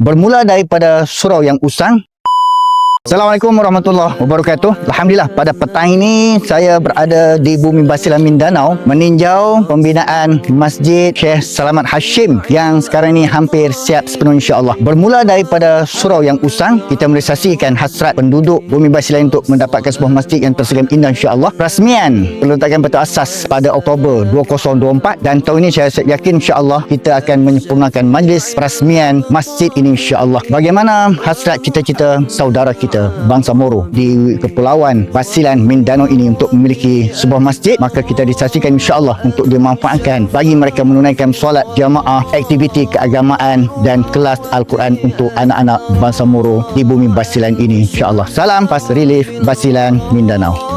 Bermula daripada surau yang usang. Assalamualaikum warahmatullahi wabarakatuh. Alhamdulillah, pada petang ini saya berada di Bumi Basilan Mindanao meninjau pembinaan Masjid Syekh Selamat Hashim yang sekarang ini hampir siap sepenuh insya-Allah. Bermula daripada surau yang usang, kita merealisasikan hasrat penduduk Bumi Basilan untuk mendapatkan sebuah masjid yang terseram indah insya-Allah. Rasmian peletakan batu asas pada Oktober 2024 dan tahun ini saya yakin insya-Allah kita akan menyempurnakan majlis perasmian masjid ini insya-Allah. Bagaimana hasrat cita-cita saudara kita bangsa Moro di Kepulauan Basilan Mindanao ini untuk memiliki sebuah masjid, maka kita disaksikan insya-Allah untuk dimanfaatkan bagi mereka menunaikan solat jamaah, aktiviti keagamaan dan kelas Al-Quran untuk anak-anak bangsa Moro di Bumi Basilan ini insya-Allah. Salam Pas Relief Basilan Mindanao.